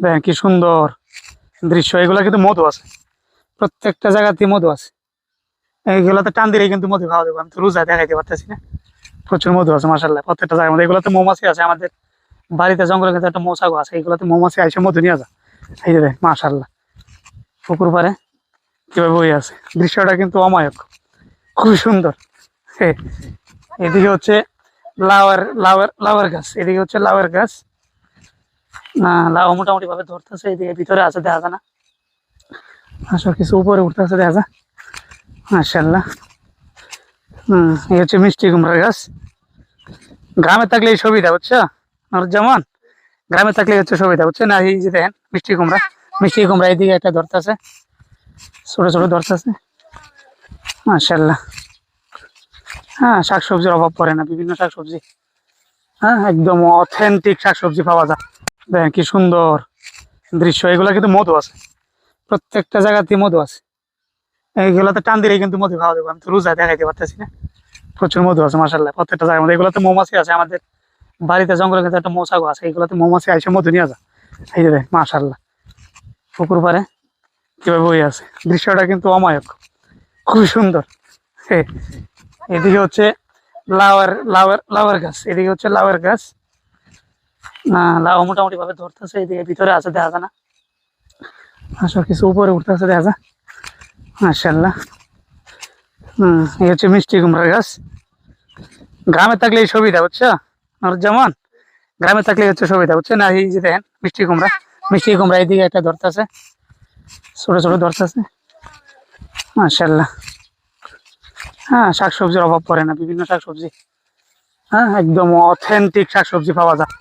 দেখেন কি সুন্দর দৃশ্য, এগুলা কিন্তু মধু আছে, প্রত্যেকটা জায়গাতেই মধু আছে। এইগুলাতে টান দিলেই কিন্তু মধু খাওয়া যাবে। আমি তো রোজা দেখাইতে পারতেছি না, প্রচুর মধু আছে মাসাল্লাহ প্রত্যেকটা জায়গার মধ্যে। এগুলোতে মৌমাছি আছে, আমাদের বাড়িতে জঙ্গলে কিন্তু একটা মৌচাক আছে, এগুলোতে মৌমাছি আইসে মধু নিয়ে যায়। এই যে দেখ মাসাল্লাহ, পুকুর পাড়ে কিভাবে বই আছে, দৃশ্যটা কিন্তু অমায়ক, খুবই সুন্দর। এদিকে হচ্ছে লাউয়ের লাউয়ের লাউয়ের গাছ, এদিকে হচ্ছে লাউয়ের গাছ। লাউ মোটামুটি ভাবে ধরতেছে, এদিকে ভিতরে আছে দেখা যায় না, আসলে কিছু উপরে উঠতেছে দেখা যায় মাশাআল্লাহ। এই হচ্ছে মিষ্টি কুমড়ার গাছ। গ্রামে থাকলে এই সুবিধা, বুঝছো? আর যেমন গ্রামে থাকলে হচ্ছে সুবিধা, বুঝছো না? এই যে দেখেন মিষ্টি কুমড়া এইদিকে একটা ধরতেছে, ছোট ছোট ধরতেছে মাশাআল্লাহ। হ্যাঁ, শাকসবজির অভাব পড়ে না, বিভিন্ন শাকসবজি, হ্যাঁ একদম অথেন্টিক শাকসবজি পাওয়া যায়। দেখেন কি সুন্দর দৃশ্য, এগুলা কিন্তু মধু আছে, প্রত্যেকটা জায়গাতেই মধু আছে। এইগুলাতে টান দিলেই কিন্তু মধু খাওয়া যাবে। আমি তো রোজা দেখাইতে পারতেছি না, প্রচুর মধু আছে মাসাল্লাহ প্রত্যেকটা জায়গার মধ্যে। এগুলোতে মৌমাছি আছে, আমাদের বাড়িতে জঙ্গলে কিন্তু একটা মৌচাক আছে, এগুলোতে মৌমাছি আইসে মধু নিয়ে যায়। এই যে দেখ মাশাল্লাহ, পুকুর পাড়ে কিভাবে বই আছে, দৃশ্যটা কিন্তু অমায়ক, খুবই সুন্দর। এদিকে হচ্ছে লাউয়ের গাছ, এদিকে হচ্ছে লাউয়ের গাছ। লাউ মোটামুটি ভাবে ধরতেছে, এদিকে ভিতরে আছে দেখা যায় না, আসলে কিছু উপরে উঠতেছে দেখা যায় মাশাআল্লাহ। এই হচ্ছে মিষ্টি কুমড়ার গাছ। গ্রামে থাকলে এই সুবিধা, বুঝছো? আর যেমন গ্রামে থাকলে হচ্ছে সুবিধা, বুঝছো না? এই যে দেখেন মিষ্টি কুমড়া এইদিকে একটা ধরতেছে, ছোট ছোট ধরতেছে মাশাআল্লাহ। হ্যাঁ, শাকসবজির অভাব পড়ে না, বিভিন্ন শাকসবজি, হ্যাঁ একদম অথেন্টিক শাকসবজি পাওয়া যায়।